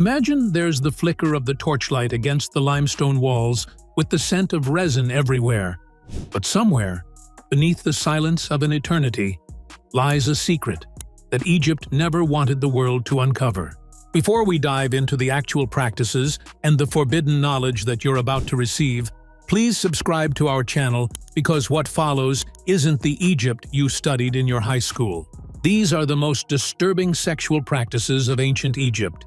Imagine there's the flicker of the torchlight against the limestone walls with the scent of resin everywhere. But somewhere, beneath the silence of an eternity, lies a secret that Egypt never wanted the world to uncover. Before we dive into the actual practices and the forbidden knowledge that you're about to receive, please subscribe to our channel because what follows isn't the Egypt you studied in your high school. These are the most disturbing sexual practices of ancient Egypt,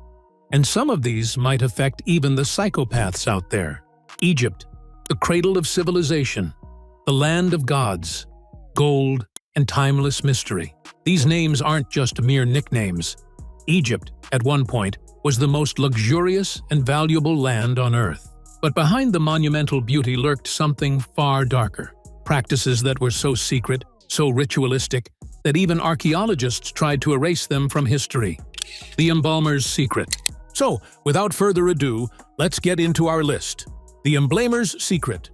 and some of these might affect even the psychopaths out there. Egypt, the cradle of civilization, the land of gods, gold, and timeless mystery. These names aren't just mere nicknames. Egypt, at one point, was the most luxurious and valuable land on Earth. But behind the monumental beauty lurked something far darker. Practices that were so secret, so ritualistic, that even archaeologists tried to erase them from history. The Embalmer's Secret. So, without further ado, let's get into our list. The Embalmer's Secret.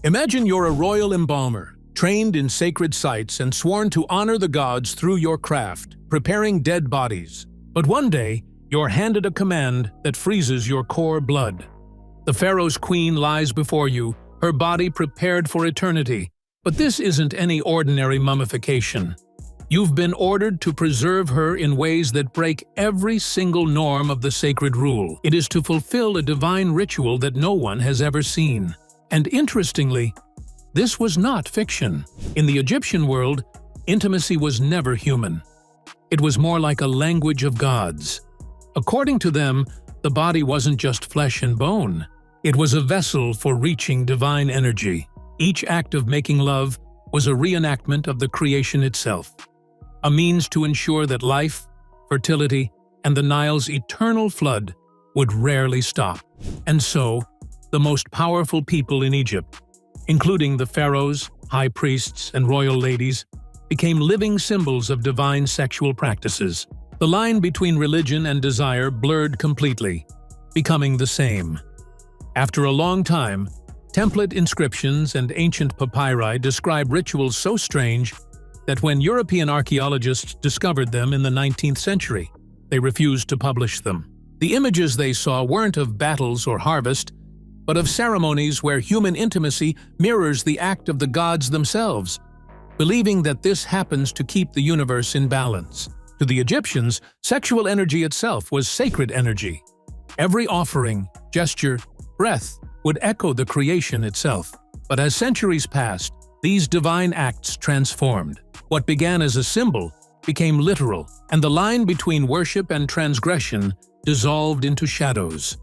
Imagine you're a royal embalmer, trained in sacred sites and sworn to honor the gods through your craft, preparing dead bodies. But one day, you're handed a command that freezes your core blood. The pharaoh's queen lies before you, her body prepared for eternity. But this isn't any ordinary mummification. You've been ordered to preserve her in ways that break every single norm of the sacred rule. It is to fulfill a divine ritual that no one has ever seen. And interestingly, this was not fiction. In the Egyptian world, intimacy was never human. It was more like a language of gods. According to them, the body wasn't just flesh and bone. It was a vessel for reaching divine energy. Each act of making love was a reenactment of the creation itself, a means to ensure that life, fertility, and the Nile's eternal flood would rarely stop. And so, the most powerful people in Egypt, including the pharaohs, high priests, and royal ladies, became living symbols of divine sexual practices. The line between religion and desire blurred completely, becoming the same. After a long time, template inscriptions and ancient papyri describe rituals so strange that when European archaeologists discovered them in the 19th century, they refused to publish them. The images they saw weren't of battles or harvest, but of ceremonies where human intimacy mirrors the act of the gods themselves, believing that this happens to keep the universe in balance. To the Egyptians, sexual energy itself was sacred energy. Every offering, gesture, breath would echo the creation itself. But as centuries passed, these divine acts transformed. What began as a symbol became literal, and the line between worship and transgression dissolved into shadows.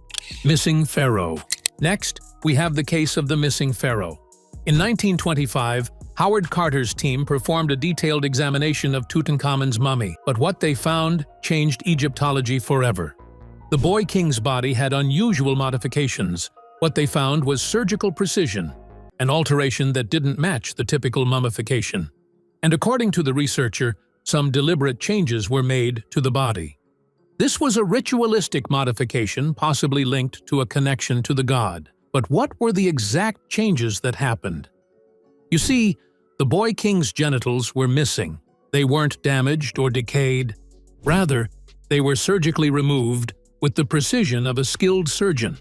Missing Pharaoh. Next, we have the case of the missing pharaoh. In 1925, Howard Carter's team performed a detailed examination of Tutankhamen's mummy, but what they found changed Egyptology forever. The boy king's body had unusual modifications. What they found was surgical precision, an alteration that didn't match the typical mummification. And according to the researcher, some deliberate changes were made to the body. This was a ritualistic modification, possibly linked to a connection to the god. But what were the exact changes that happened? You see, the boy king's genitals were missing. They weren't damaged or decayed. Rather, they were surgically removed with the precision of a skilled surgeon.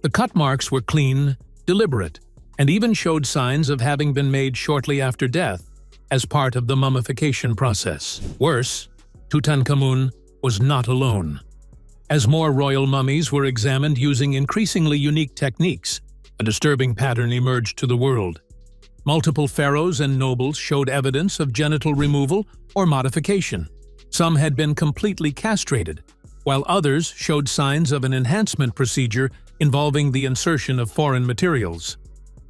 The cut marks were clean, deliberate, and even showed signs of having been made shortly after death as part of the mummification process. Worse, Tutankhamun was not alone. As more royal mummies were examined using increasingly unique techniques, a disturbing pattern emerged to the world. Multiple pharaohs and nobles showed evidence of genital removal or modification. Some had been completely castrated, while others showed signs of an enhancement procedure involving the insertion of foreign materials.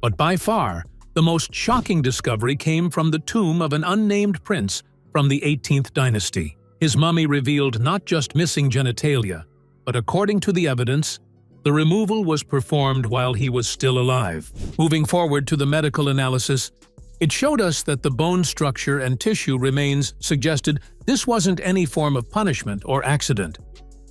But by far, the most shocking discovery came from the tomb of an unnamed prince from the 18th dynasty. His mummy revealed not just missing genitalia, but according to the evidence, the removal was performed while he was still alive. Moving forward to the medical analysis, it showed us that the bone structure and tissue remains suggested this wasn't any form of punishment or accident,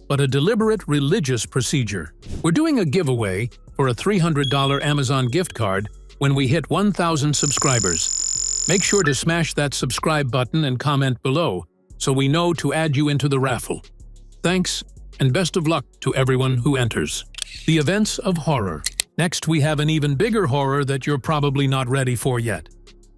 but a deliberate religious procedure. We're doing a giveaway for a $300 Amazon gift card when we hit 1,000 subscribers. Make sure to smash that subscribe button and comment below so we know to add you into the raffle. Thanks, and best of luck to everyone who enters. The events of horror. Next, we have an even bigger horror that you're probably not ready for yet.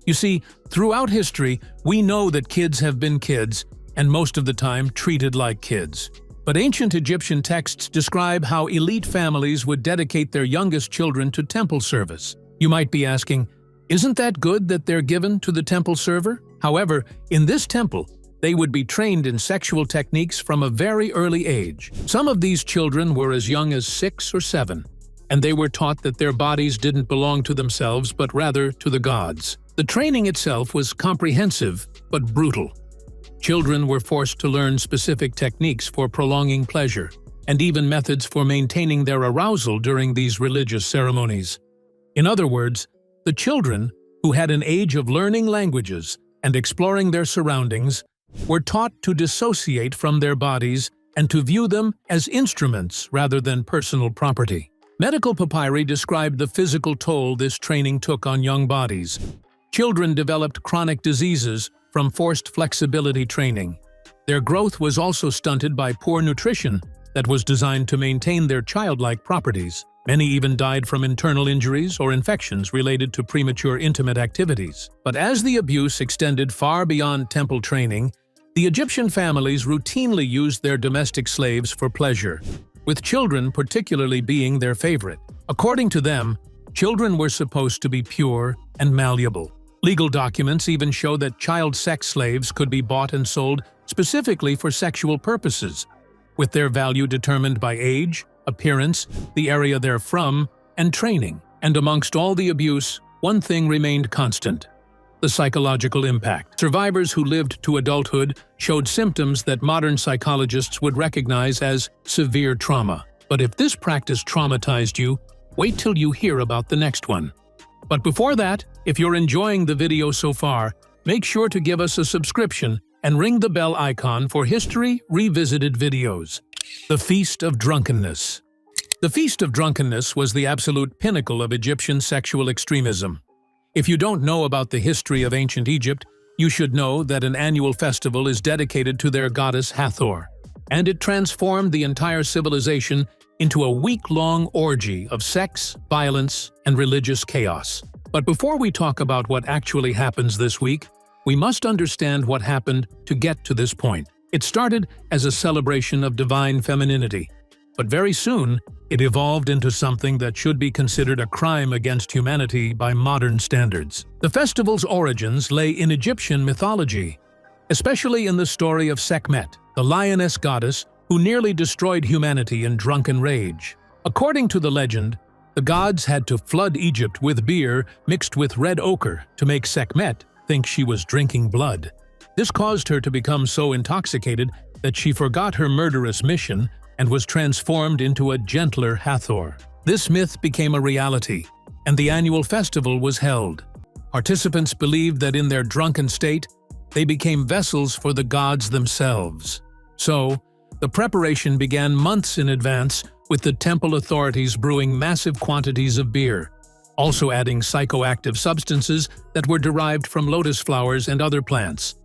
You see, throughout history, we know that kids have been kids, and most of the time treated like kids. But ancient Egyptian texts describe how elite families would dedicate their youngest children to temple service. You might be asking, isn't that good that they're given to the temple server? However, in this temple, they would be trained in sexual techniques from a very early age. Some of these children were as young as 6 or 7, and they were taught that their bodies didn't belong to themselves but rather to the gods. The training itself was comprehensive but brutal. Children were forced to learn specific techniques for prolonging pleasure, and even methods for maintaining their arousal during these religious ceremonies. In other words, the children, who had an age of learning languages and exploring their surroundings, were taught to dissociate from their bodies and to view them as instruments rather than personal property. Medical papyri described the physical toll this training took on young bodies. Children developed chronic diseases from forced flexibility training. Their growth was also stunted by poor nutrition that was designed to maintain their childlike properties. Many even died from internal injuries or infections related to premature intimate activities. But as the abuse extended far beyond temple training, the Egyptian families routinely used their domestic slaves for pleasure, with children particularly being their favorite. According to them, children were supposed to be pure and malleable. Legal documents even show that child sex slaves could be bought and sold specifically for sexual purposes, with their value determined by age, appearance, the area they're from, and training. And amongst all the abuse, one thing remained constant: the psychological impact. Survivors who lived to adulthood showed symptoms that modern psychologists would recognize as severe trauma. But if this practice traumatized you, wait till you hear about the next one. But before that, if you're enjoying the video so far, make sure to give us a subscription and ring the bell icon for History Revisited videos. The Feast of Drunkenness. The Feast of Drunkenness was the absolute pinnacle of Egyptian sexual extremism. If you don't know about the history of ancient Egypt, you should know that an annual festival is dedicated to their goddess Hathor, and it transformed the entire civilization into a week-long orgy of sex, violence, and religious chaos. But before we talk about what actually happens this week, we must understand what happened to get to this point. It started as a celebration of divine femininity, but very soon it evolved into something that should be considered a crime against humanity by modern standards. The festival's origins lay in Egyptian mythology, especially in the story of Sekhmet, the lioness goddess who nearly destroyed humanity in drunken rage. According to the legend, the gods had to flood Egypt with beer mixed with red ochre to make Sekhmet think she was drinking blood. This caused her to become so intoxicated that she forgot her murderous mission and was transformed into a gentler Hathor. This myth became a reality, and the annual festival was held. Participants believed that in their drunken state, they became vessels for the gods themselves. So, the preparation began months in advance, with the temple authorities brewing massive quantities of beer, also adding psychoactive substances that were derived from lotus flowers and other plants.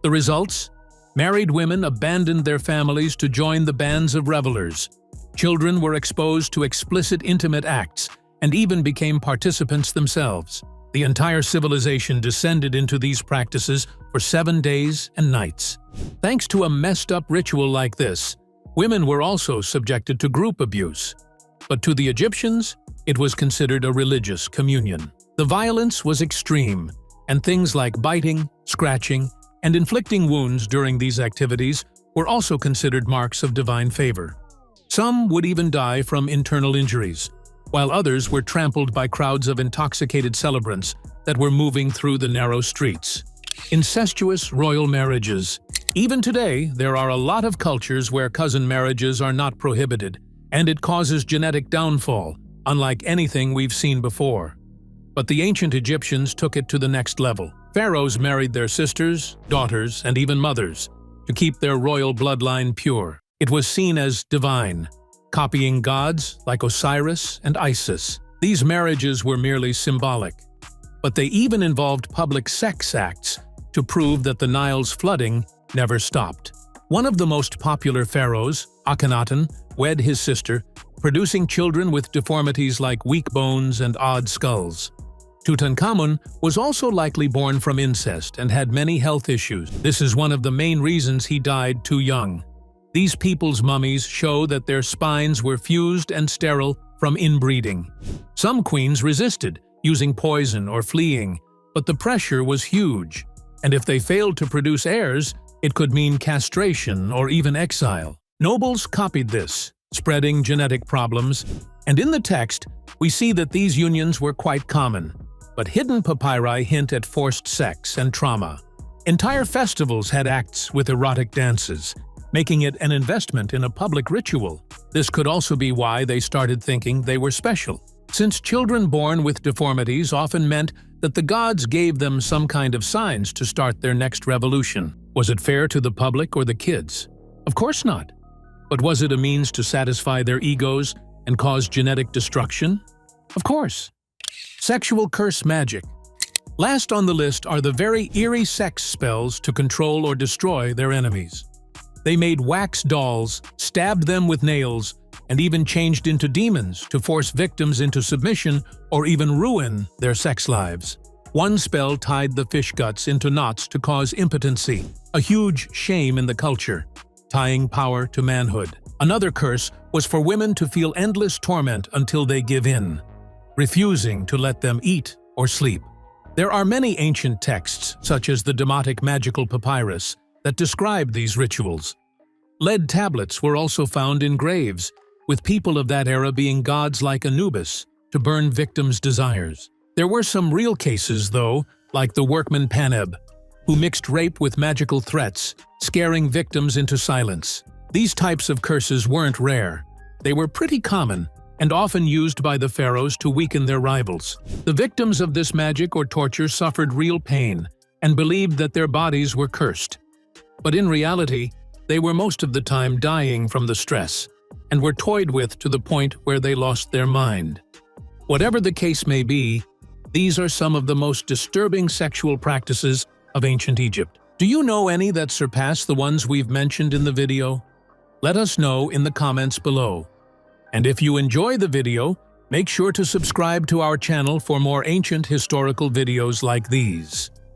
The results? Married women abandoned their families to join the bands of revelers. Children were exposed to explicit intimate acts and even became participants themselves. The entire civilization descended into these practices for 7 days and nights. Thanks to a messed-up ritual like this, women were also subjected to group abuse. But to the Egyptians, it was considered a religious communion. The violence was extreme, and things like biting, scratching, and inflicting wounds during these activities were also considered marks of divine favor. Some would even die from internal injuries, while others were trampled by crowds of intoxicated celebrants that were moving through the narrow streets. Incestuous royal marriages. Even today, there are a lot of cultures where cousin marriages are not prohibited, and it causes genetic downfall, unlike anything we've seen before. But the ancient Egyptians took it to the next level. Pharaohs married their sisters, daughters, and even mothers to keep their royal bloodline pure. It was seen as divine, copying gods like Osiris and Isis. These marriages were merely symbolic, but they even involved public sex acts to prove that the Nile's flooding never stopped. One of the most popular pharaohs, Akhenaten wed his sister, producing children with deformities like weak bones and odd skulls. Tutankhamun was also likely born from incest and had many health issues. This is one of the main reasons he died too young. These people's mummies show that their spines were fused and sterile from inbreeding. Some queens resisted, using poison or fleeing, but the pressure was huge, and if they failed to produce heirs, it could mean castration or even exile. Nobles copied this, spreading genetic problems, and in the text, we see that these unions were quite common. But hidden papyri hint at forced sex and trauma. Entire festivals had acts with erotic dances, making it an investment in a public ritual. This could also be why they started thinking they were special, since children born with deformities often meant that the gods gave them some kind of signs to start their next revolution. Was it fair to the public or the kids? Of course not. But was it a means to satisfy their egos and cause genetic destruction? Of course. Sexual curse magic. Last on the list are the very eerie sex spells to control or destroy their enemies. They made wax dolls, stabbed them with nails, and even changed into demons to force victims into submission or even ruin their sex lives. One spell tied the fish guts into knots to cause impotency, a huge shame in the culture, tying power to manhood. Another curse was for women to feel endless torment until they give in, refusing to let them eat or sleep. There are many ancient texts, such as the Demotic Magical Papyrus, that describe these rituals. Lead tablets were also found in graves, with people of that era being gods like Anubis to burn victims' desires. There were some real cases, though, like the workman Paneb, who mixed rape with magical threats, scaring victims into silence. These types of curses weren't rare. They were pretty common, and often used by the pharaohs to weaken their rivals. The victims of this magic or torture suffered real pain and believed that their bodies were cursed. But in reality, they were most of the time dying from the stress and were toyed with to the point where they lost their mind. Whatever the case may be, these are some of the most disturbing sexual practices of ancient Egypt. Do you know any that surpass the ones we've mentioned in the video? Let us know in the comments below. And if you enjoy the video, make sure to subscribe to our channel for more ancient historical videos like these.